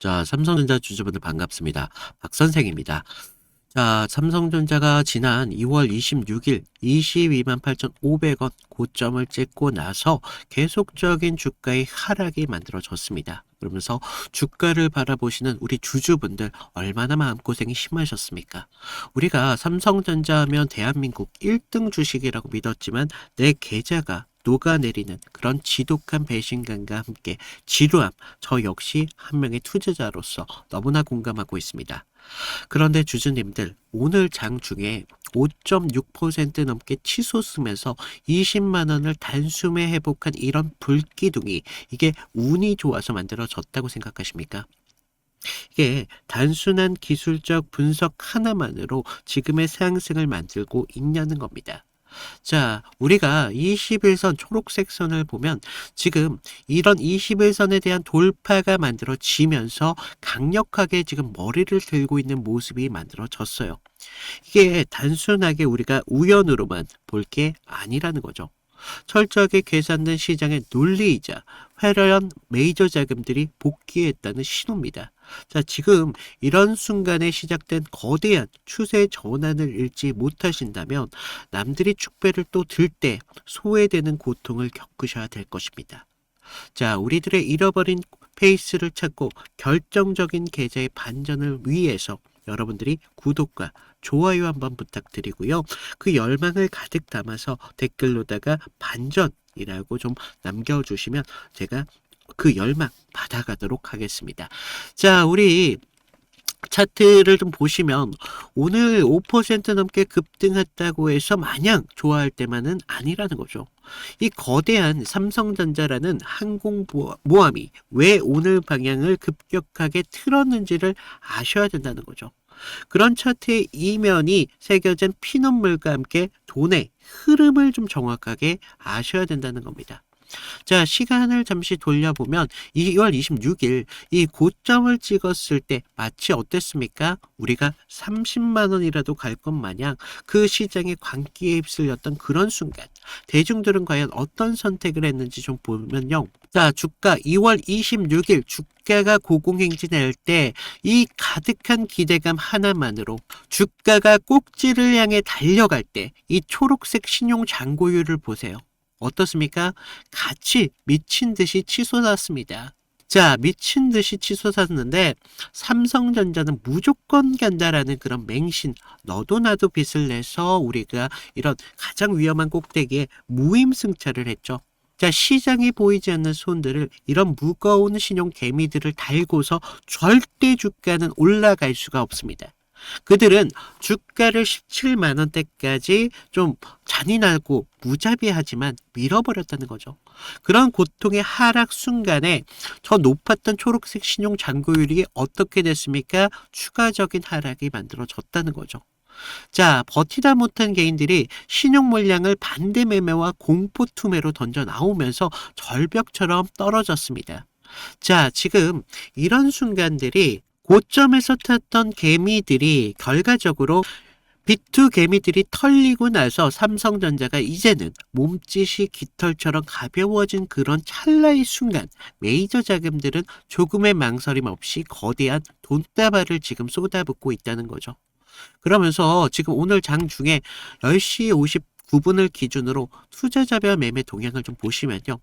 자, 삼성전자 주주분들 반갑습니다. 박 선생입니다. 자, 삼성전자가 지난 2월 26일 22만 8,500원 고점을 찍고 나서 계속적인 주가의 하락이 만들어졌습니다. 그러면서 주가를 바라보시는 우리 주주분들 얼마나 마음고생이 심하셨습니까? 우리가 삼성전자 하면 대한민국 1등 주식이라고 믿었지만 내 계좌가 녹아내리는 그런 지독한 배신감과 함께 지루함, 저 역시 한 명의 투자자로서 너무나 공감하고 있습니다. 그런데 주주님들, 오늘 장 중에 5.6% 넘게 치솟으면서 20만 원을 단숨에 회복한 이런 불기둥이 이게 운이 좋아서 만들어졌다고 생각하십니까? 이게 단순한 기술적 분석 하나만으로 지금의 상승을 만들고 있냐는 겁니다. 자, 우리가 21선 초록색 선을 보면 지금 이런 21선에 대한 돌파가 만들어지면서 강력하게 지금 머리를 들고 있는 모습이 만들어졌어요. 이게 단순하게 우리가 우연으로만 볼 게 아니라는 거죠. 철저하게 계산된 시장의 논리이자 회로연 메이저 자금들이 복귀했다는 신호입니다. 자, 지금 이런 순간에 시작된 거대한 추세 전환을 읽지 못하신다면 남들이 축배를 또 들 때 소외되는 고통을 겪으셔야 될 것입니다. 자, 우리들의 잃어버린 페이스를 찾고 결정적인 계좌의 반전을 위해서 여러분들이 구독과 좋아요 한번 부탁드리고요. 그 열망을 가득 담아서 댓글로다가 반전이라고 좀 남겨주시면 제가 그 열망 받아가도록 하겠습니다. 자, 우리 차트를 좀 보시면 오늘 5% 넘게 급등했다고 해서 마냥 좋아할 때만은 아니라는 거죠. 이 거대한 삼성전자라는 항공모함이 왜 오늘 방향을 급격하게 틀었는지를 아셔야 된다는 거죠. 그런 차트의 이면이 새겨진 피눈물과 함께 돈의 흐름을 좀 정확하게 아셔야 된다는 겁니다. 자, 시간을 잠시 돌려보면 2월 26일 이 고점을 찍었을 때 마치 어땠습니까? 우리가 30만 원이라도 갈 것 마냥 그 시장의 광기에 휩쓸렸던 그런 순간 대중들은 과연 어떤 선택을 했는지 좀 보면요. 자, 주가 2월 26일 주가가 고공행진할 때 이 가득한 기대감 하나만으로 주가가 꼭지를 향해 달려갈 때 이 초록색 신용 잔고율을 보세요. 어떻습니까? 같이 미친 듯이 치솟았습니다. 자, 미친 듯이 치솟았는데 삼성전자는 무조건 간다라는 그런 맹신, 너도 나도 빚을 내서 우리가 이런 가장 위험한 꼭대기에 무임승차를 했죠. 자, 시장에 보이지 않는 손들을 이런 무거운 신용 개미들을 달고서 절대 주가는 올라갈 수가 없습니다. 그들은 주가를 17만 원대까지 좀 잔인하고 무자비하지만 밀어버렸다는 거죠. 그런 고통의 하락 순간에 저 높았던 초록색 신용 잔고율이 어떻게 됐습니까? 추가적인 하락이 만들어졌다는 거죠. 자, 버티다 못한 개인들이 신용 물량을 반대 매매와 공포 투매로 던져 나오면서 절벽처럼 떨어졌습니다. 자, 지금 이런 순간들이 고점에서 탔던 개미들이 결과적으로 B2 개미들이 털리고 나서 삼성전자가 이제는 몸짓이 깃털처럼 가벼워진 그런 찰나의 순간 메이저 자금들은 조금의 망설임 없이 거대한 돈다발을 지금 쏟아붓고 있다는 거죠. 그러면서 지금 오늘 장 중에 10시 59분을 기준으로 투자자별 매매 동향을 좀 보시면요.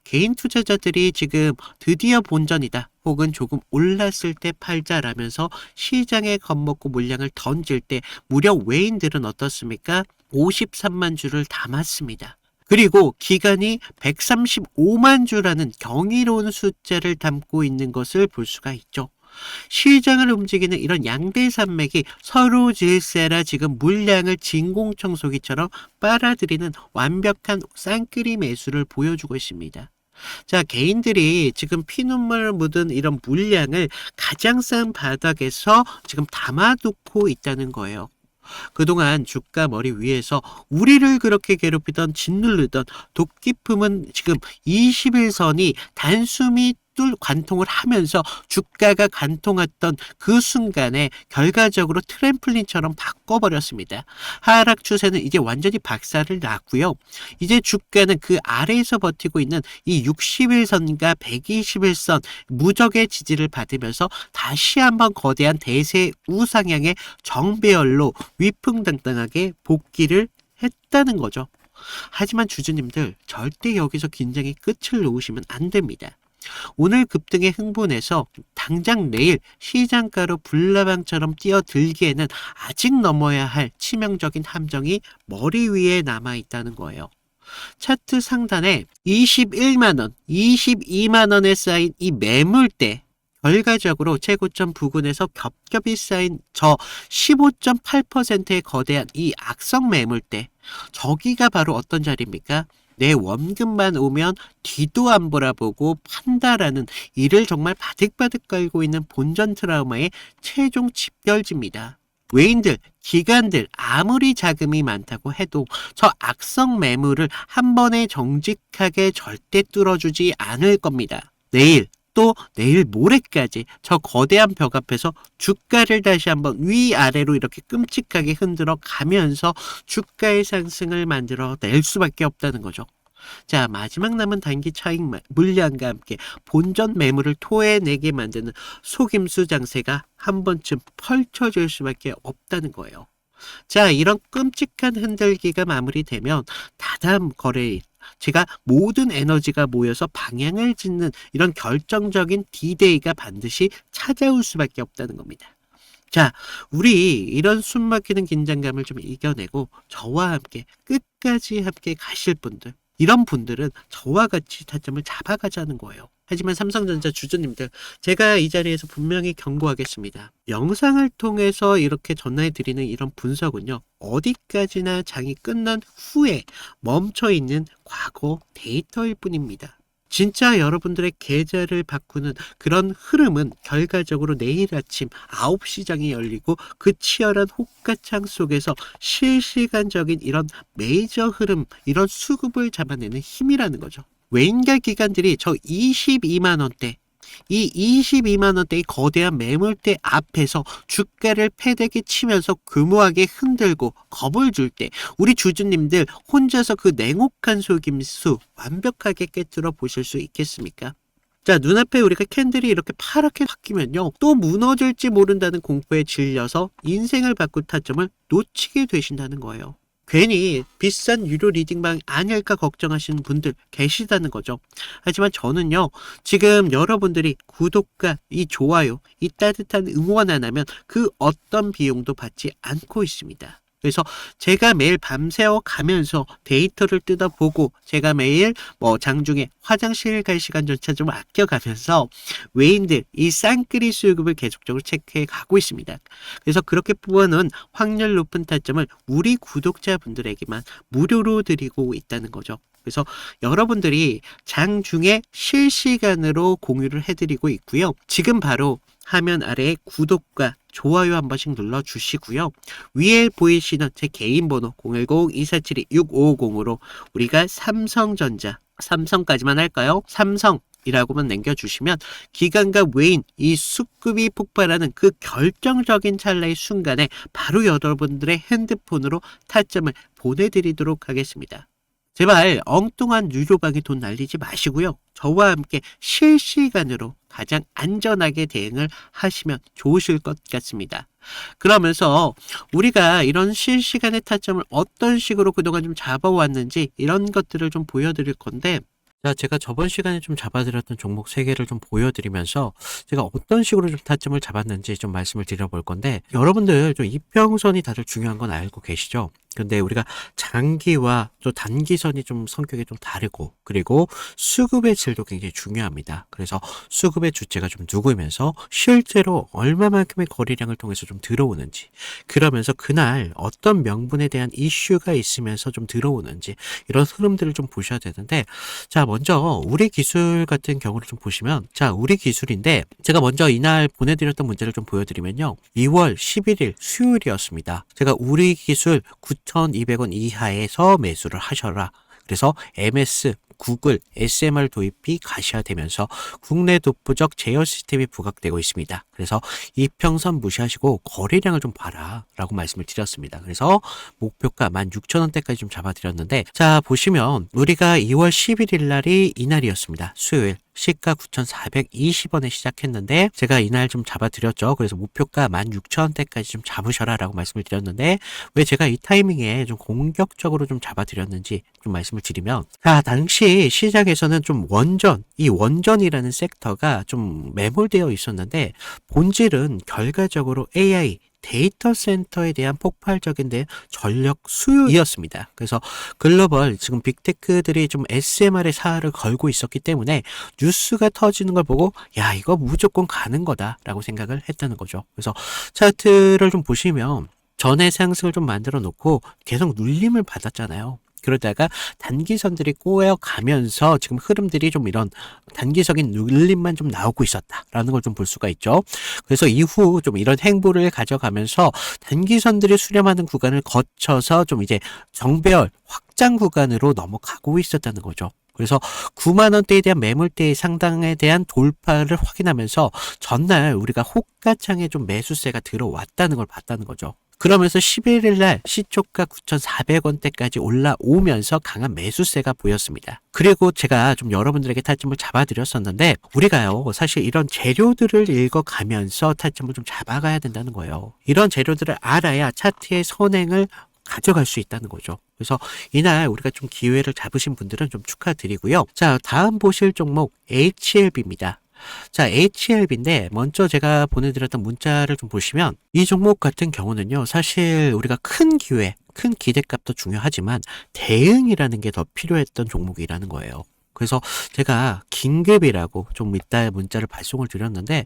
개인 투자자들이 지금 드디어 본전이다 혹은 조금 올랐을 때 팔자라면서 시장에 겁먹고 물량을 던질 때 무려 외인들은 어떻습니까? 53만 주를 담았습니다. 그리고 기간이 135만 주라는 경이로운 숫자를 담고 있는 것을 볼 수가 있죠. 시장을 움직이는 이런 양대 산맥이 서로 질세라 지금 물량을 진공청소기처럼 빨아들이는 완벽한 쌍끌이 매수를 보여주고 있습니다. 자, 개인들이 지금 피눈물 묻은 이런 물량을 가장 싼 바닥에서 지금 담아두고 있다는 거예요. 그동안 주가 머리 위에서 우리를 그렇게 괴롭히던 짓누르던 도끼품은 지금 21선이 단숨이 관통을 하면서 주가가 관통했던 그 순간에 결과적으로 트램플린처럼 바꿔버렸습니다. 하락 추세는 이제 완전히 박살을 났고요. 이제 주가는 그 아래에서 버티고 있는 이 60일선과 120일선 무적의 지지를 받으면서 다시 한번 거대한 대세 우상향의 정배열로 위풍당당하게 복귀를 했다는 거죠. 하지만 주주님들 절대 여기서 긴장의 끝을 놓으시면 안 됩니다. 오늘 급등에 흥분해서 당장 내일 시장가로 불나방처럼 뛰어들기에는 아직 넘어야 할 치명적인 함정이 머리 위에 남아있다는 거예요. 차트 상단에 21만원, 22만원에 쌓인 이 매물대, 결과적으로 최고점 부근에서 겹겹이 쌓인 저 15.8%의 거대한 이 악성 매물대, 저기가 바로 어떤 자리입니까? 내 원금만 오면 뒤도 안 보라보고 판다라는 이를 정말 바득바득 깔고 있는 본전 트라우마의 최종 집결지입니다. 외인들, 기관들 아무리 자금이 많다고 해도 저 악성 매물을 한 번에 정직하게 절대 뚫어주지 않을 겁니다. 내일 또 내일 모레까지 저 거대한 벽 앞에서 주가를 다시 한번 위아래로 이렇게 끔찍하게 흔들어 가면서 주가의 상승을 만들어 낼 수밖에 없다는 거죠. 자, 마지막 남은 단기 차익 물량과 함께 본전 매물을 토해내게 만드는 속임수 장세가 한 번쯤 펼쳐질 수밖에 없다는 거예요. 자, 이런 끔찍한 흔들기가 마무리되면 다다음 거래일 제가 모든 에너지가 모여서 방향을 짓는 이런 결정적인 D-Day가 반드시 찾아올 수밖에 없다는 겁니다. 자, 우리 이런 숨막히는 긴장감을 좀 이겨내고 저와 함께 끝까지 함께 가실 분들, 이런 분들은 저와 같이 타점을 잡아가자는 거예요. 하지만 삼성전자 주주님들, 제가 이 자리에서 분명히 경고하겠습니다. 영상을 통해서 이렇게 전해드리는 이런 분석은요, 어디까지나 장이 끝난 후에 멈춰있는 과거 데이터일 뿐입니다. 진짜 여러분들의 계좌를 바꾸는 그런 흐름은 결과적으로 내일 아침 9시장이 열리고 그 치열한 호가창 속에서 실시간적인 이런 메이저 흐름, 이런 수급을 잡아내는 힘이라는 거죠. 외인가 기관들이 저 22만원대, 이 22만원대의 거대한 매물대 앞에서 주가를 패대기 치면서 교묘하게 흔들고 겁을 줄 때 우리 주주님들 혼자서 그 냉혹한 속임수 완벽하게 깨뜨려 보실 수 있겠습니까? 자, 눈앞에 우리가 캔들이 이렇게 파랗게 바뀌면요, 또 무너질지 모른다는 공포에 질려서 인생을 바꿀 타점을 놓치게 되신다는 거예요. 괜히 비싼 유료 리딩방 아닐까 걱정하시는 분들 계시다는 거죠. 하지만 저는요, 지금 여러분들이 구독과 이 좋아요, 이 따뜻한 응원 안 하면 그 어떤 비용도 받지 않고 있습니다. 그래서 제가 매일 밤새워 가면서 데이터를 뜯어보고, 제가 매일 장중에 화장실 갈 시간조차 좀 아껴가면서 외인들 이 쌍끌이 수급을 계속적으로 체크해 가고 있습니다. 그래서 그렇게 뽑아놓은 확률 높은 타점을 우리 구독자분들에게만 무료로 드리고 있다는 거죠. 그래서 여러분들이 장중에 실시간으로 공유를 해드리고 있고요. 지금 바로 화면 아래에 구독과 좋아요 한 번씩 눌러주시고요. 위에 보이시는 제 개인 번호 010-2472-6550으로 우리가 삼성전자, 삼성까지만 할까요? 삼성이라고만 남겨주시면 기관과 외인 이 수급이 폭발하는 그 결정적인 찰나의 순간에 바로 여러분들의 핸드폰으로 타점을 보내드리도록 하겠습니다. 제발 엉뚱한 유료방에 돈 날리지 마시고요. 저와 함께 실시간으로 가장 안전하게 대응을 하시면 좋으실 것 같습니다. 그러면서 우리가 이런 실시간의 타점을 어떤 식으로 그동안 좀 잡아왔는지 이런 것들을 좀 보여드릴 건데, 자, 제가 저번 시간에 좀 잡아드렸던 종목 3개를 좀 보여드리면서 제가 어떤 식으로 좀 타점을 잡았는지 좀 말씀을 드려볼 건데, 여러분들 좀 이평선이 다들 중요한 건 알고 계시죠? 근데 우리가 장기와 또 단기선이 좀 성격이 좀 다르고, 그리고 수급의 질도 굉장히 중요합니다. 그래서 수급의 주체가 좀 누구면서 실제로 얼마만큼의 거래량을 통해서 좀 들어오는지, 그러면서 그날 어떤 명분에 대한 이슈가 있으면서 좀 들어오는지, 이런 흐름들을 좀 보셔야 되는데, 자, 먼저 우리 기술 같은 경우를 좀 보시면, 자, 우리 기술인데 제가 먼저 이날 보내드렸던 문제를 좀 보여드리면요, 2월 11일 수요일이었습니다. 제가 우리 기술 9,200원 이하에서 매수를 하셔라. 그래서 MS 구글, SMR 도입이 가시화되면서 국내 독보적 제어 시스템이 부각되고 있습니다. 그래서 이평선 무시하시고 거래량을 좀 봐라 라고 말씀을 드렸습니다. 그래서 목표가 16,000원대까지 좀 잡아드렸는데, 자 보시면 우리가 2월 11일 날이 이날이었습니다. 수요일. 시가 9,420원에 시작했는데 제가 이날 좀 잡아드렸죠. 그래서 목표가 16,000원대까지 좀 잡으셔라 라고 말씀을 드렸는데, 왜 제가 이 타이밍에 좀 공격적으로 좀 잡아드렸는지 좀 말씀을 드리면, 자 당시 시장에서는 좀 이 원전이라는 섹터가 좀 매몰되어 있었는데, 본질은 결과적으로 AI 데이터 센터에 대한 폭발적인 전력 수요이었습니다. 그래서 글로벌 지금 빅테크들이 좀 SMR의 사활을 걸고 있었기 때문에 뉴스가 터지는 걸 보고 야 이거 무조건 가는 거다라고 생각을 했다는 거죠. 그래서 차트를 좀 보시면 전의 상승을 좀 만들어 놓고 계속 눌림을 받았잖아요. 그러다가 단기선들이 꼬여가면서 지금 흐름들이 좀 이런 단기적인 눌림만 좀 나오고 있었다라는 걸 좀 볼 수가 있죠. 그래서 이후 좀 이런 행보를 가져가면서 단기선들이 수렴하는 구간을 거쳐서 좀 이제 정배열 확장 구간으로 넘어가고 있었다는 거죠. 그래서 9만원대에 대한 매물대의 상당에 대한 돌파를 확인하면서 전날 우리가 호가창에 좀 매수세가 들어왔다는 걸 봤다는 거죠. 그러면서 11일 날 시초가 9,400원대까지 올라오면서 강한 매수세가 보였습니다. 그리고 제가 좀 여러분들에게 타점을 잡아드렸었는데, 우리가요 사실 이런 재료들을 읽어가면서 타점을 좀 잡아가야 된다는 거예요. 이런 재료들을 알아야 차트의 선행을 가져갈 수 있다는 거죠. 그래서 이날 우리가 좀 기회를 잡으신 분들은 좀 축하드리고요. 자, 다음 보실 종목 HLB입니다. 자, HLB인데 먼저 제가 보내드렸던 문자를 좀 보시면, 이 종목 같은 경우는요 사실 우리가 큰 기회, 큰 기대값도 중요하지만 대응이라는 게 더 필요했던 종목이라는 거예요. 그래서 제가 긴급이라고 좀 이따 문자를 발송을 드렸는데,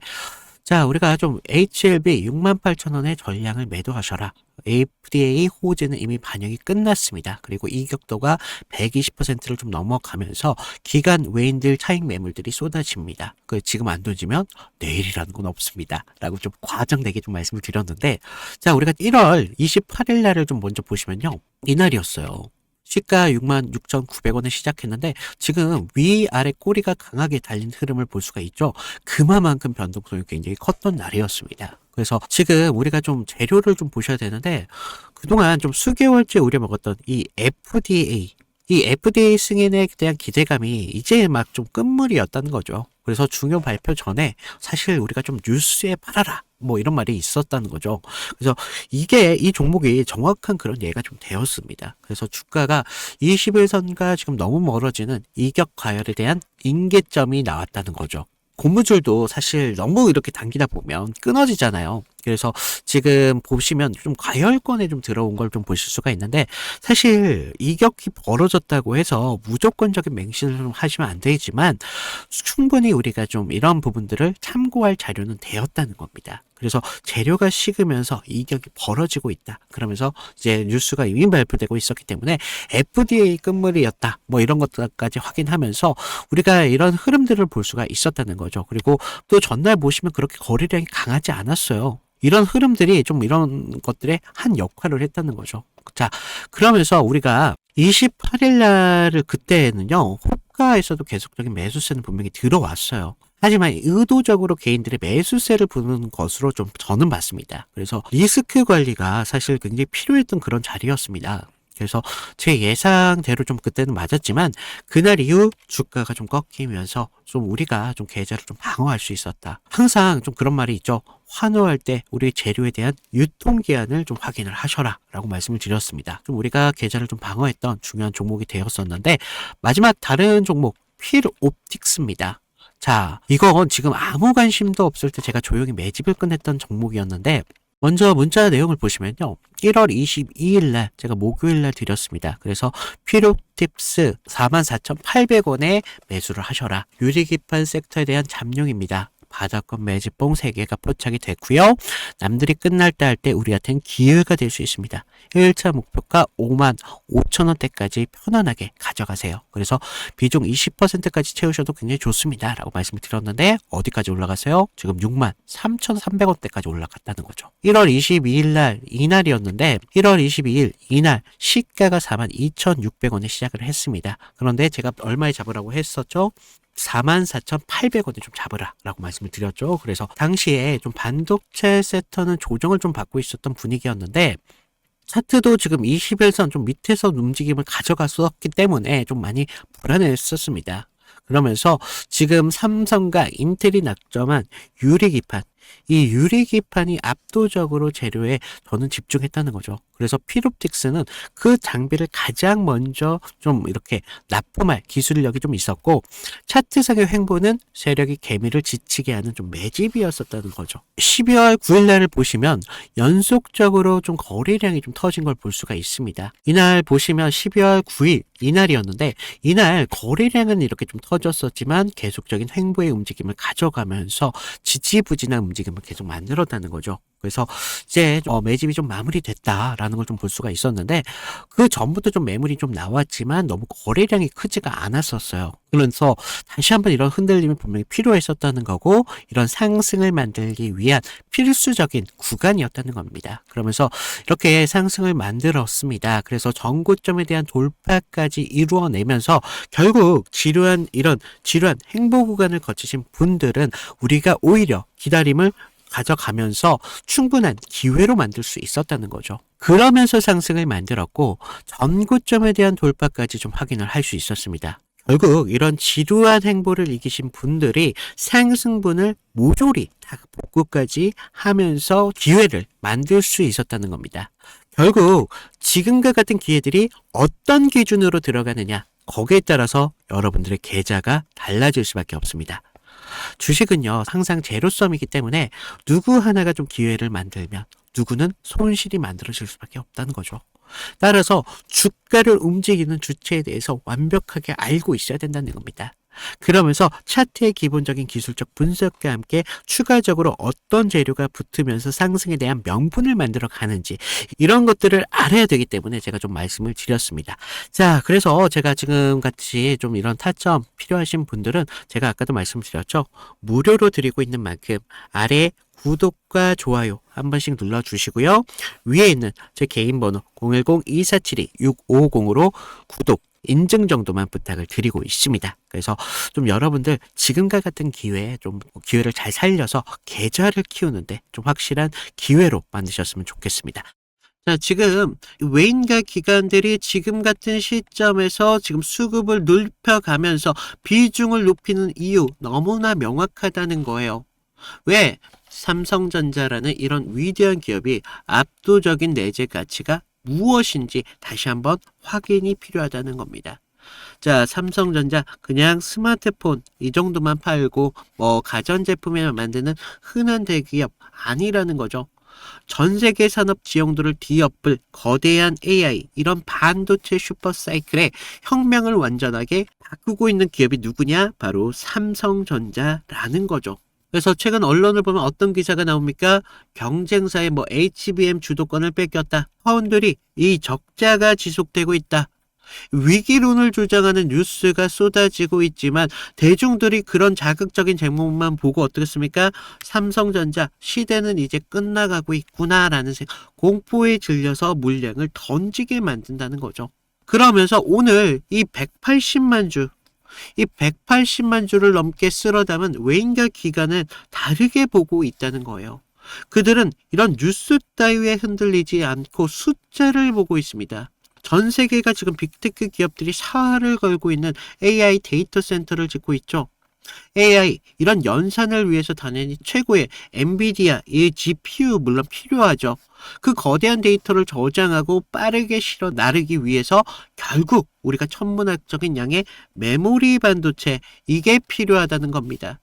자 우리가 좀 HLB 68,000원의 전량을 매도하셔라. FDA 호재는 이미 반영이 끝났습니다. 그리고 이격도가 120%를 좀 넘어가면서 기간 외인들 차익 매물들이 쏟아집니다. 지금 안 던지면 내일이라는 건 없습니다. 라고 좀 과장되게 좀 말씀을 드렸는데, 자 우리가 1월 28일 날을 좀 먼저 보시면요, 이날이었어요. 시가 66,900원에 시작했는데 지금 위아래 꼬리가 강하게 달린 흐름을 볼 수가 있죠. 그만큼 변동성이 굉장히 컸던 날이었습니다. 그래서 지금 우리가 좀 재료를 좀 보셔야 되는데, 그동안 좀 수개월째 우려먹었던 이 FDA 승인에 대한 기대감이 이제 막 좀 끝물이었다는 거죠. 그래서 중요 발표 전에 사실 우리가 좀 뉴스에 팔아라 뭐 이런 말이 있었다는 거죠. 그래서 이 종목이 정확한 그런 예가 좀 되었습니다. 그래서 주가가 21선과 지금 너무 멀어지는 이격 과열에 대한 인계점이 나왔다는 거죠. 고무줄도 사실 너무 이렇게 당기다 보면 끊어지잖아요. 그래서 지금 보시면 좀 과열권에 좀 들어온 걸 좀 보실 수가 있는데, 사실 이격이 벌어졌다고 해서 무조건적인 맹신을 좀 하시면 안 되지만 충분히 우리가 좀 이런 부분들을 참고할 자료는 되었다는 겁니다. 그래서 재료가 식으면서 이격이 벌어지고 있다. 그러면서 이제 뉴스가 이미 발표되고 있었기 때문에 FDA 끝물이었다. 뭐 이런 것까지 확인하면서 우리가 이런 흐름들을 볼 수가 있었다는 거죠. 그리고 또 전날 보시면 그렇게 거래량이 강하지 않았어요. 이런 흐름들이 좀 이런 것들의 한 역할을 했다는 거죠. 자, 그러면서 우리가 28일 날을 그때는요, 호가에서도 계속적인 매수세는 분명히 들어왔어요. 하지만 의도적으로 개인들의 매수세를 부는 것으로 좀 저는 봤습니다. 그래서 리스크 관리가 사실 굉장히 필요했던 그런 자리였습니다. 그래서 제 예상대로 좀 그때는 맞았지만 그날 이후 주가가 좀 꺾이면서 좀 우리가 좀 계좌를 좀 방어할 수 있었다. 항상 좀 그런 말이 있죠. 환호할 때 우리 재료에 대한 유통기한을 좀 확인을 하셔라 라고 말씀을 드렸습니다. 좀 우리가 계좌를 좀 방어했던 중요한 종목이 되었었는데, 마지막 다른 종목 필옵틱스입니다. 자, 이건 지금 아무 관심도 없을 때 제가 조용히 매집을 끝냈던 종목이었는데, 먼저 문자 내용을 보시면요, 1월 22일 날 제가 목요일 날 드렸습니다. 그래서 필옵틱스 44,800원에 매수를 하셔라. 유리기판 섹터에 대한 잠룡입니다. 바닥권 매집봉 3개가 포착이 됐고요. 남들이 끝날 때 할 때 우리한테는 기회가 될 수 있습니다. 1차 목표가 55,000원대까지 편안하게 가져가세요. 그래서 비중 20%까지 채우셔도 굉장히 좋습니다. 라고 말씀을 드렸는데 어디까지 올라갔어요? 지금 63,300원대까지 올라갔다는 거죠. 1월 22일 날 이날이었는데 1월 22일 이날 시가가 42,600원에 시작을 했습니다. 그런데 제가 얼마에 잡으라고 했었죠? 44,800원에 좀 잡으라 라고 말씀을 드렸죠. 그래서 당시에 좀 반도체 섹터는 조정을 좀 받고 있었던 분위기였는데 차트도 지금 21선 좀 밑에서 움직임을 가져갔었기 때문에 좀 많이 불안했었습니다. 그러면서 지금 삼성과 인텔이 낙점한 유리기판, 이 유리기판이 압도적으로 재료에 저는 집중했다는 거죠. 그래서 필옵틱스는 그 장비를 가장 먼저 좀 이렇게 납품할 기술력이 좀 있었고 차트상의 횡보는 세력이 개미를 지치게 하는 좀 매집이었었다는 거죠. 12월 9일 날을 보시면 연속적으로 좀 거래량이 좀 터진 걸 볼 수가 있습니다. 이날 보시면 12월 9일 이날이었는데 이날 거래량은 이렇게 좀 터졌었지만 계속적인 횡보의 움직임을 가져가면서 지지부진한 움직임을 계속 만들었다는 거죠. 그래서 이제 매집이 좀 마무리됐다라는 걸 좀 볼 수가 있었는데 그 전부터 좀 매물이 좀 나왔지만 너무 거래량이 크지가 않았었어요. 그래서 다시 한번 이런 흔들림이 분명히 필요했었다는 거고 이런 상승을 만들기 위한 필수적인 구간이었다는 겁니다. 그러면서 이렇게 상승을 만들었습니다. 그래서 전고점에 대한 돌파까지 이루어내면서 결국 지루한 행보 구간을 거치신 분들은 우리가 오히려 기다림을 가져가면서 충분한 기회로 만들 수 있었다는 거죠. 그러면서 상승을 만들었고 전고점에 대한 돌파까지 좀 확인을 할 수 있었습니다. 결국 이런 지루한 행보를 이기신 분들이 상승분을 모조리 다 복구까지 하면서 기회를 만들 수 있었다는 겁니다. 결국 지금과 같은 기회들이 어떤 기준으로 들어가느냐 거기에 따라서 여러분들의 계좌가 달라질 수밖에 없습니다. 주식은요 항상 제로섬이기 때문에 누구 하나가 좀 기회를 만들면 누구는 손실이 만들어질 수밖에 없다는 거죠. 따라서 주가를 움직이는 주체에 대해서 완벽하게 알고 있어야 된다는 겁니다. 그러면서 차트의 기본적인 기술적 분석과 함께 추가적으로 어떤 재료가 붙으면서 상승에 대한 명분을 만들어 가는지 이런 것들을 알아야 되기 때문에 제가 좀 말씀을 드렸습니다. 자, 그래서 제가 지금 같이 좀 이런 타점 필요하신 분들은 제가 아까도 말씀드렸죠. 무료로 드리고 있는 만큼 아래 구독과 좋아요 한 번씩 눌러주시고요. 위에 있는 제 개인 번호 010-2472-6550으로 구독 인증 정도만 부탁을 드리고 있습니다. 그래서 좀 여러분들 지금과 같은 기회에 좀 기회를 잘 살려서 계좌를 키우는데 좀 확실한 기회로 만드셨으면 좋겠습니다. 자, 지금 외인과 기관들이 지금 같은 시점에서 지금 수급을 넓혀가면서 비중을 높이는 이유 너무나 명확하다는 거예요. 왜? 삼성전자라는 이런 위대한 기업이 압도적인 내재 가치가 무엇인지 다시 한번 확인이 필요하다는 겁니다. 자, 삼성전자 그냥 스마트폰 이 정도만 팔고 가전제품을 만드는 흔한 대기업 아니라는 거죠. 전 세계 산업 지형도를 뒤엎을 거대한 AI 이런 반도체 슈퍼사이클의 혁명을 완전하게 바꾸고 있는 기업이 누구냐? 바로 삼성전자라는 거죠. 그래서 최근 언론을 보면 어떤 기사가 나옵니까? 경쟁사의 HBM 주도권을 뺏겼다. 파운드리 이 적자가 지속되고 있다. 위기론을 주장하는 뉴스가 쏟아지고 있지만 대중들이 그런 자극적인 제목만 보고 어떻겠습니까? 삼성전자 시대는 이제 끝나가고 있구나라는 공포에 질려서 물량을 던지게 만든다는 거죠. 그러면서 오늘 이 180만 주를 넘게 쓸어 담은 외인과 기관은 다르게 보고 있다는 거예요. 그들은 이런 뉴스 따위에 흔들리지 않고 숫자를 보고 있습니다. 전 세계가 지금 빅테크 기업들이 사활을 걸고 있는 AI 데이터 센터를 짓고 있죠. AI 이런 연산을 위해서 당연히 최고의 엔비디아 이 GPU 물론 필요하죠. 그 거대한 데이터를 저장하고 빠르게 실어 나르기 위해서 결국 우리가 천문학적인 양의 메모리 반도체 이게 필요하다는 겁니다.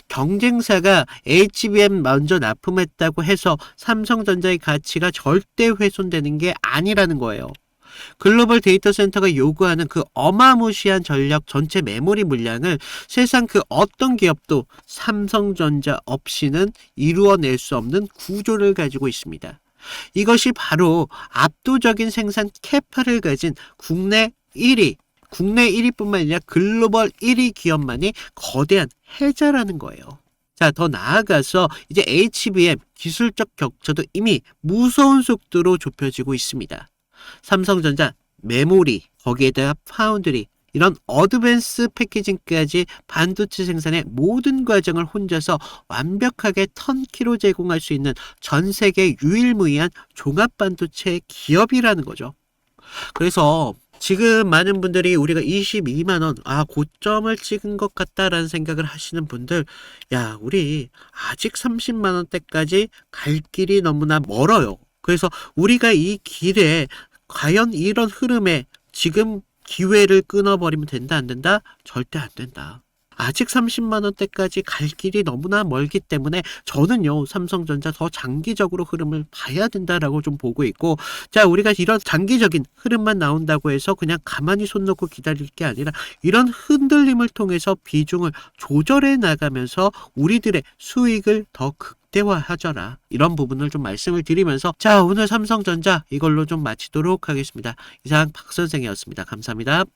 경쟁사가 HBM 먼저 납품했다고 해서 삼성전자의 가치가 절대 훼손되는 게 아니라는 거예요. 글로벌 데이터 센터가 요구하는 그 어마무시한 전력 전체 메모리 물량을 세상 그 어떤 기업도 삼성전자 없이는 이루어낼 수 없는 구조를 가지고 있습니다. 이것이 바로 압도적인 생산 캐파를 가진 국내 1위뿐만 아니라 글로벌 1위 기업만이 거대한 해자라는 거예요. 자, 더 나아가서 이제 HBM 기술적 격차도 이미 무서운 속도로 좁혀지고 있습니다. 삼성전자 메모리, 거기에다가 파운드리, 이런 어드밴스 패키징까지 반도체 생산의 모든 과정을 혼자서 완벽하게 턴키로 제공할 수 있는 전 세계 유일무이한 종합반도체 기업이라는 거죠. 그래서 지금 많은 분들이 우리가 22만 원, 고점을 찍은 것 같다라는 생각을 하시는 분들, 야, 우리 아직 30만 원대까지 갈 길이 너무나 멀어요. 그래서 우리가 이 길에 과연 이런 흐름에 지금 기회를 끊어버리면 된다, 안 된다? 절대 안 된다. 아직 30만 원대까지 갈 길이 너무나 멀기 때문에 저는요, 삼성전자 더 장기적으로 흐름을 봐야 된다라고 좀 보고 있고, 자, 우리가 이런 장기적인 흐름만 나온다고 해서 그냥 가만히 손 놓고 기다릴 게 아니라 이런 흔들림을 통해서 비중을 조절해 나가면서 우리들의 수익을 더 극대화하져라. 이런 부분을 좀 말씀을 드리면서, 자, 오늘 삼성전자 이걸로 좀 마치도록 하겠습니다. 이상 박 선생이었습니다. 감사합니다.